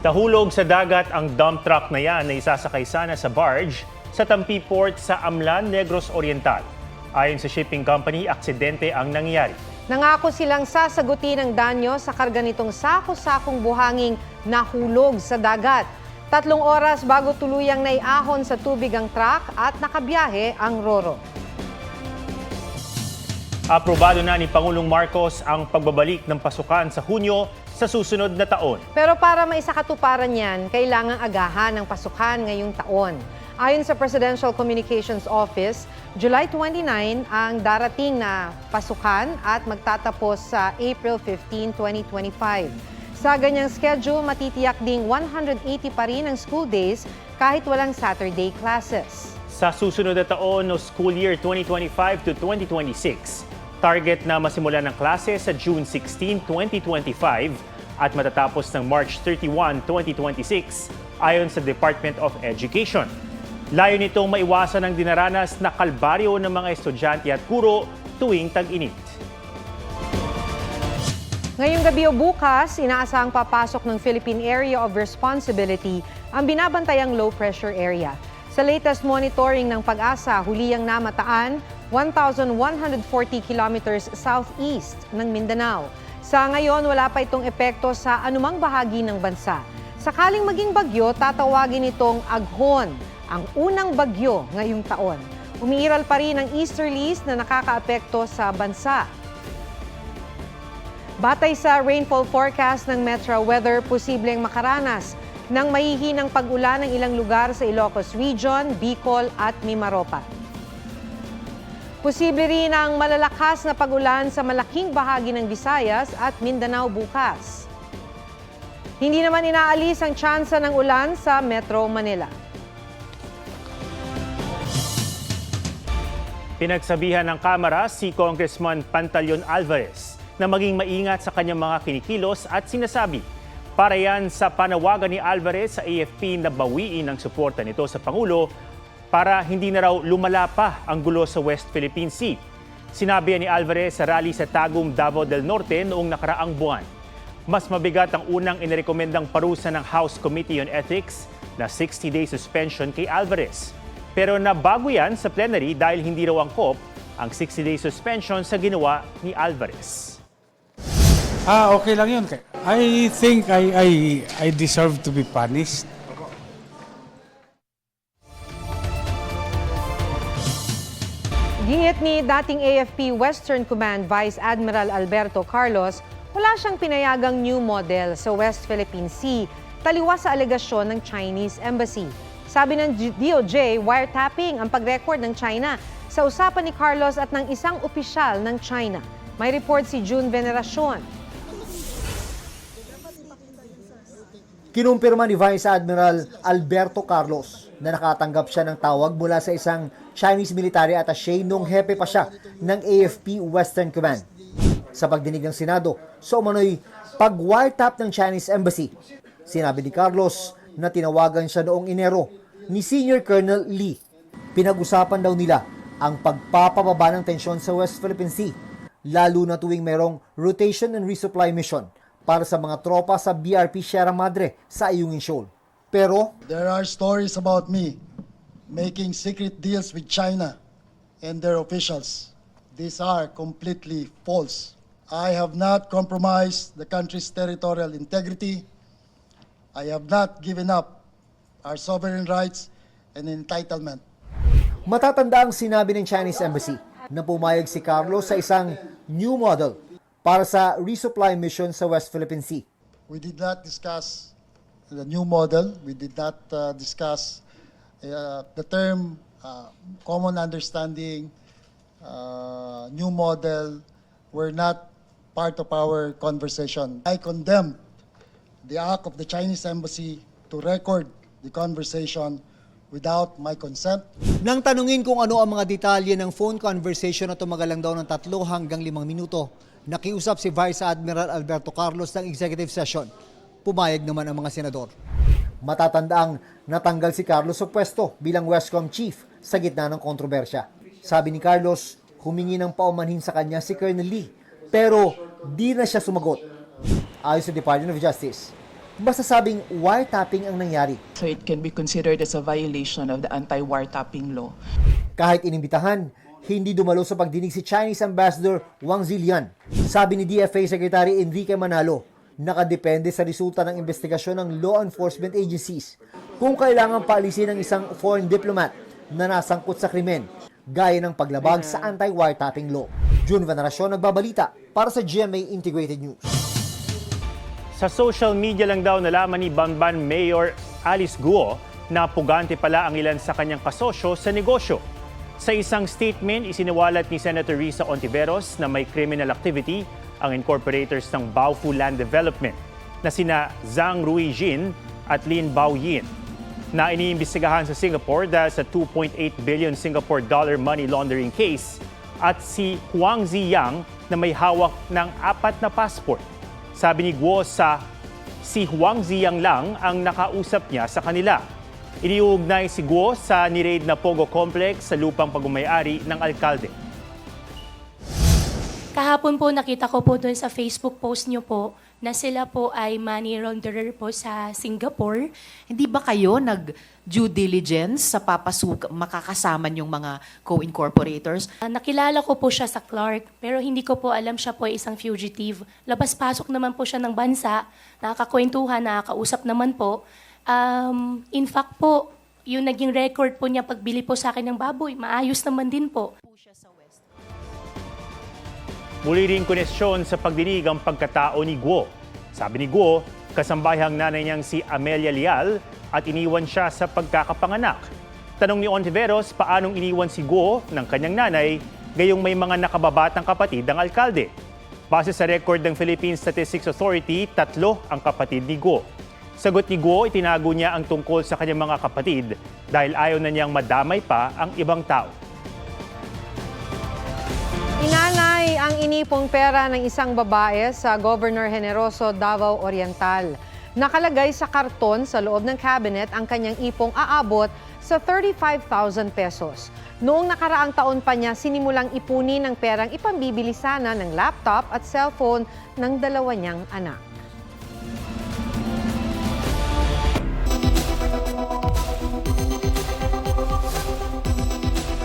Nahulog sa dagat ang dump truck na yan na isasakay sana sa barge sa Tampi Port sa Amlan, Negros Oriental. Ayon sa shipping company, aksidente ang nangyari. Nangako silang sasagutin ang danyo sa karga nitong sako-sakong buhanging nahulog sa dagat. 3 oras bago tuluyang naiahon sa tubig ang truck at nakabiyahe ang Roro. Aprobado na ni Pangulong Marcos ang pagbabalik ng pasukan sa Hunyo sa susunod na taon. Pero para maisakatuparan yan, kailangang agahan ng pasukan ngayong taon. Ayon sa Presidential Communications Office, July 29 ang darating na pasukan at magtatapos sa April 15, 2025. Sa ganyang schedule, matitiyak ding 180 pa rin ang school days kahit walang Saturday classes. Sa susunod na taon o school year 2025 to 2026, target na masimulan ng klase sa June 16, 2025 at matatapos ng March 31, 2026 ayon sa Department of Education. Layo nitong maiwasan ang dinaranas na kalbaryo ng mga estudyante at guro tuwing tag-init. Ngayong gabi o bukas, inaasahang papasok ng Philippine Area of Responsibility ang binabantayang low-pressure area. Sa latest monitoring ng Pag-asa, huliyang namataan 1,140 kilometers southeast ng Mindanao. Sa ngayon, wala pa itong epekto sa anumang bahagi ng bansa. Sakaling maging bagyo, tatawagin itong Aghon, ang unang bagyo ngayong taon. Umiiral pa rin ang easterlies na nakakaapekto sa bansa. Batay sa rainfall forecast ng Metro Weather, posibleng makaranas ng mahihinang pag-ulan ng ilang lugar sa Ilocos Region, Bicol at Mimaropa. Posible rin ang malalakas na pag-ulan sa malaking bahagi ng Visayas at Mindanao bukas. Hindi naman inaalis ang tsansa ng ulan sa Metro Manila. Pinagsabihan ng Kamara si Congressman Pantaleon Alvarez na maging maingat sa kanyang mga kinikilos at sinasabi, para yan sa panawagan ni Alvarez sa AFP na bawiin ang suporta nito sa Pangulo para hindi na raw lumala pa ang gulo sa West Philippine Sea. Sinabi ni Alvarez sa rally sa Tagum, Davao del Norte noong nakaraang buwan. Mas mabigat ang unang inirekomendang parusa ng House Committee on Ethics na 60-day suspension kay Alvarez. Pero nabago yan sa plenary dahil hindi raw angkop ang 60-day suspension sa ginawa ni Alvarez. Okay lang yun. I think I deserve to be punished. Giit ni dating AFP Western Command Vice Admiral Alberto Carlos, wala siyang pinayagang new model sa West Philippine Sea, taliwas sa alegasyon ng Chinese Embassy. Sabi ng DOJ, wiretapping ang pag-record ng China sa usapan ni Carlos at ng isang opisyal ng China. May report si June Veneracion. Kinumpirma ni Vice Admiral Alberto Carlos na nakatanggap siya ng tawag mula sa isang Chinese military attaché nung hepe pa siya ng AFP Western Command. Sa pagdinig ng Senado, sa umano'y pag-wiretap ng Chinese Embassy, sinabi ni Carlos na tinawagan siya noong Enero ni Senior Colonel Lee. Pinag-usapan daw nila ang pagpapababa ng tensyon sa West Philippine Sea, lalo na tuwing merong rotation and resupply mission para sa mga tropa sa BRP Sierra Madre sa Ayungin Shoal. Pero there are stories about me making secret deals with China and their officials. These are completely false. I have not compromised the country's territorial integrity. I have not given up our sovereign rights and entitlement. matatanda ang sinabi ng Chinese Embassy na pumayag si Carlos sa isang new model para sa resupply mission sa West Philippine Sea. We did not discuss the new model. We did not discuss the term common understanding, new model were not part of our conversation. I condemn the act of the Chinese Embassy to record the conversation without my consent. Nang tanungin kung ano ang mga detalye ng phone conversation na tumagal lang daw ng 3 hanggang 5 minuto, nakiusap si Vice Admiral Alberto Carlos ng executive session. Pumayag naman ang mga senador. Matatandaang natanggal si Carlos sa pwesto bilang Westcom Chief sa gitna ng kontrobersya. Sabi ni Carlos, humingi ng paumanhin sa kanya si Colonel Lee, pero di na siya sumagot. Ayon sa Department of Justice, masasabing wiretapping ang nangyari. So it can be considered as a violation of the anti-wiretapping law. Kahit inimbitahan, hindi dumalo sa pagdinig si Chinese Ambassador Wang Zilian. Sabi ni DFA Secretary Enrique Manalo, nakadepende sa resulta ng investigasyon ng law enforcement agencies kung kailangan paalisin ng isang foreign diplomat na nasangkot sa krimen, gaya ng paglabag sa anti-wiretapping law. June Veneracion nagbabalita para sa GMA Integrated News. Sa social media lang daw nalaman ni Bamban Mayor Alice Guo na pugante pala ang ilan sa kanyang kasosyo sa negosyo. Sa isang statement, isiniwalat ni Senator Risa Ontiveros na may criminal activity ang incorporators ng Baofu Land Development na sina Zhang Ruijin at Lin Baoyin na iniimbestigahan sa Singapore dahil sa 2.8 billion Singapore dollar money laundering case at si Huang Ziyang na may hawak ng 4 na passport. Sabi ni Guo si Huang Ziyang lang ang nakausap niya sa kanila. Iniuugnay si Guo sa ni-raid na Pogo Complex sa lupang pagmamayari ng alkalde. Kahapon po nakita ko po doon sa Facebook post niyo po na sila po ay money launderer po sa Singapore. Hindi ba kayo nag-due diligence sa makakasama yung mga co-incorporators? Nakilala ko po siya sa Clark pero hindi ko po alam siya po ay isang fugitive. Labas-pasok naman po siya ng bansa, nakakakwentuhan, nakakausap naman po. In fact po, yung naging record po niya pagbili po sa akin ng baboy, maayos naman din po. Muli ring koneksyon sa pagdinig ang pagkatao ni Guo. Sabi ni Guo, kasambayang nanay niyang si Amelia Leal at iniwan siya sa pagkakapanganak. Tanong ni Ontiveros paanong iniwan si Guo ng kanyang nanay gayong may mga nakababatang kapatid ng alkalde. Base sa record ng Philippine Statistics Authority, 3 ang kapatid ni Guo. Sagot ni Guo, itinago niya ang tungkol sa kanyang mga kapatid dahil ayaw na niyang madamay pa ang ibang tao. Inanay ang inipong pera ng isang babae sa Governor Generoso, Davao Oriental. Nakalagay sa karton sa loob ng cabinet ang kanyang ipong aabot sa 35,000 pesos. Noong nakaraang taon pa niya sinimulang ipunin ng perang ipambibili sana ng laptop at cellphone ng 2 niyang anak.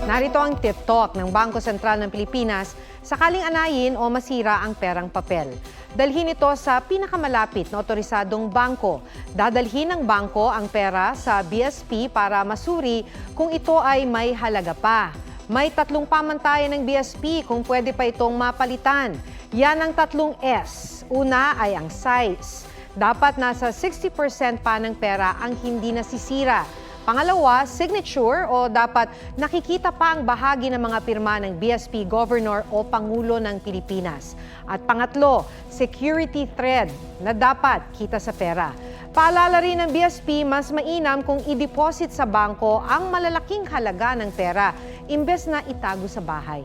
Narito ang tip talk ng Bangko Sentral ng Pilipinas sakaling anayin o masira ang perang papel. Dalhin ito sa pinakamalapit na otorisadong bangko. Dadalhin ng bangko ang pera sa BSP para masuri kung ito ay may halaga pa. May 3 pamantayan ng BSP kung pwede pa itong mapalitan. Yan ang 3 S. Una ay ang size. Dapat nasa 60% pa ng pera ang hindi nasisira. Pangalawa, signature o dapat nakikita pa ang bahagi ng mga pirma ng BSP Governor o Pangulo ng Pilipinas. At pangatlo, security thread na dapat kita sa pera. Paalala rin ng BSP, mas mainam kung i-deposit sa bangko ang malalaking halaga ng pera imbes na itago sa bahay.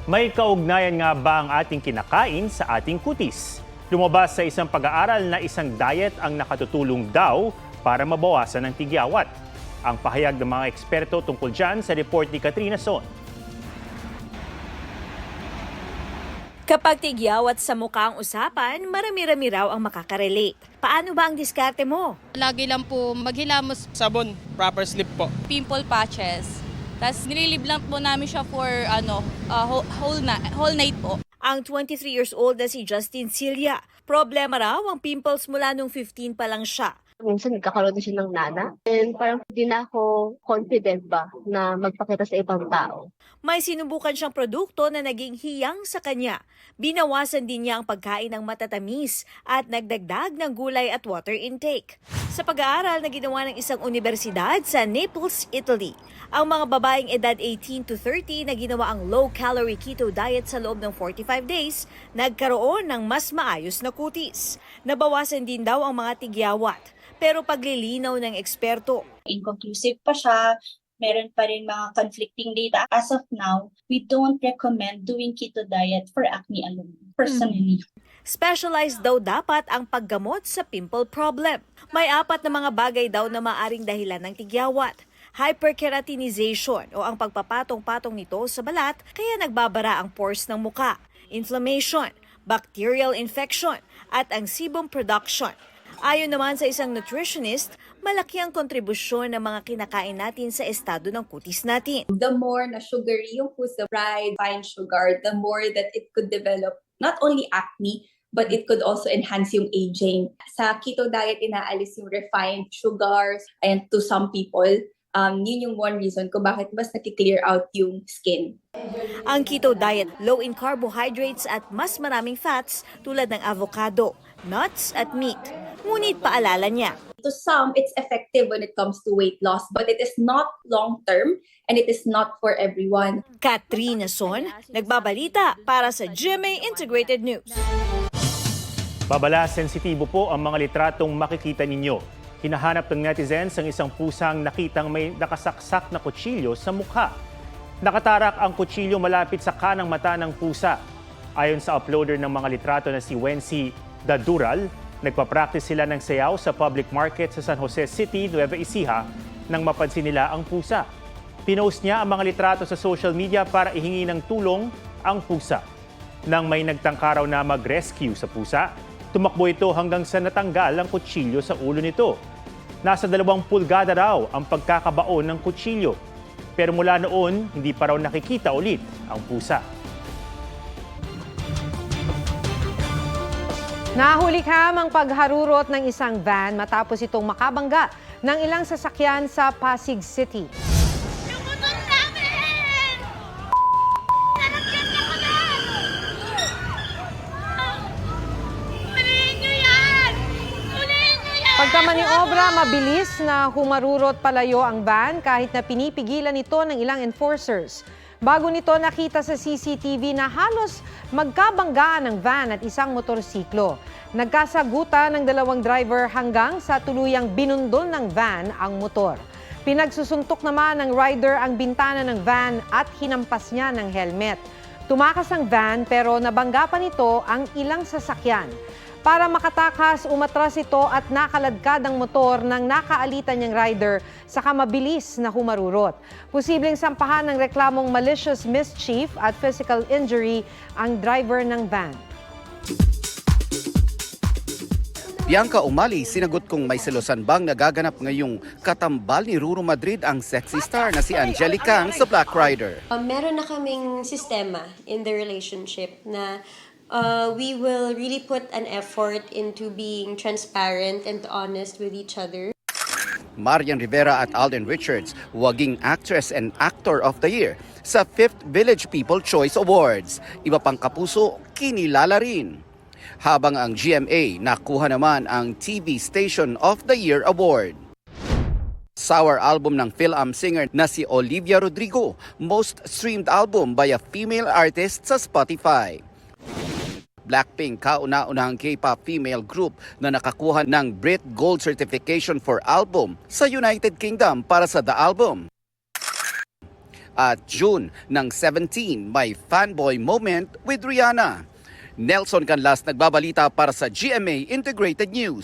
May kaugnayan nga ba ang ating kinakain sa ating kutis? Lumabas sa isang pag-aaral na isang diet ang nakatutulong daw para mabawasan ang tigyawat. Ang pahayag ng mga eksperto tungkol dyan sa report ni Katrina Son. Kapag tigyawat sa mukha ang usapan, marami-rami raw ang makakarelate. Paano ba ang diskarte mo? Lagi lang po maghilamos. Sabon, proper sleep po. Pimple patches. Tapos nililib lang po namin siya for whole night po. Ang 23 years old na si Justin Cilia. Problema raw ang pimples mula nung 15 pa lang siya. Minsan nagkakaroon na siya ng nana. And parang hindi na ako confident ba na magpakita sa ibang tao. May sinubukan siyang produkto na naging hiyang sa kanya. Binawasan din niya ang pagkain ng matatamis at nagdagdag ng gulay at water intake. Sa pag-aaral na ginawa ng isang universidad sa Naples, Italy, ang mga babaeng edad 18 to 30 na ginawa ang low-calorie keto diet sa loob ng 45 days, nagkaroon ng mas maayos na kutis. Nabawasan din daw ang mga tigyawat. Pero paglilinaw ng eksperto, inconclusive pa siya, meron pa rin mga conflicting data. As of now, we don't recommend doing keto diet for acne alone, personally. Specialized daw dapat ang paggamot sa pimple problem. May 4 na mga bagay daw na maaring dahilan ng tigyawat. hyperkeratinization o ang pagpapatong-patong nito sa balat kaya nagbabara ang pores ng muka, inflammation, bacterial infection at ang sebum production. Ayon naman sa isang nutritionist, malaki ang kontribusyon ng mga kinakain natin sa estado ng kutis natin. The more na sugary yung puso, fried, fine sugar, the more that it could develop not only acne, but it could also enhance yung aging. Sa keto diet, inaalis yung refined sugars, and to some people, yun yung one reason kung bakit mas naki-clear out yung skin. Ang keto diet, low in carbohydrates at mas maraming fats tulad ng avocado, nuts at meat. Ngunit paalala niya, To some, it's effective when it comes to weight loss, but it is not long-term and it is not for everyone. Katrina Son, nagbabalita para sa GMA Integrated News. Babala, sensitibo po ang mga litratong makikita ninyo. Hinahanap ng netizens ang isang pusang nakitang may nakasaksak na kutsilyo sa mukha. Nakatarak ang kutsilyo malapit sa kanang mata ng pusa. Ayon sa uploader ng mga litrato na si Wency Dadural, nagpa-practice sila ng sayaw sa public market sa San Jose City, Nueva Ecija, nang mapansin nila ang pusa. Pinost niya ang mga litrato sa social media para ihingi ng tulong ang pusa. Nang may nagtangkaraw na mag-rescue sa pusa, tumakbo ito hanggang sa natanggal ang kutsilyo sa ulo nito. Nasa 2 pulgada raw ang pagkakabaon ng kutsilyo. Pero mula noon, hindi pa raw nakikita ulit ang pusa. Nahulikham ang pagharurot ng isang van matapos itong makabangga ng ilang sasakyan sa Pasig City. Pagkamaniobra, mabilis na humarurot palayo ang van kahit na pinipigilan ito ng ilang enforcers. Bago nito nakita sa CCTV na halos magkabanggaan ng van at isang motorsiklo. Nagkasagutan ng 2 driver hanggang sa tuluyang binundol ng van ang motor. Pinagsusuntok naman ng rider ang bintana ng van at hinampas niya ng helmet. Tumakas ang van pero nabangga pa nito ang ilang sasakyan. Para makatakas, umatras ito at nakaladkad ang motor ng nakaalitan niyang rider saka mabilis na humarurot. Posibleng sampahan ng reklamong malicious mischief at physical injury ang driver ng van. Bianca Umali, sinagot kung may selosan bang nagaganap ngayong katambal ni Ruru Madrid ang sexy star na si Angelica sa Black Rider. Meron na kaming sistema in the relationship na we will really put an effort into being transparent and honest with each other. Marian Rivera at Alden Richards, waging Actress and Actor of the Year sa 5th Village People Choice Awards. Iba pang kapuso, kinilala rin. Habang ang GMA nakuha naman ang TV Station of the Year Award. Sour album ng Phil-Am singer na si Olivia Rodrigo, most streamed album by a female artist sa Spotify. Blackpink, kauna-unahang K-pop female group na nakakuha ng Brit Gold Certification for Album sa United Kingdom para sa The Album. At June ng 17, may fanboy moment with Rihanna. Nelson Canlas nagbabalita para sa GMA Integrated News.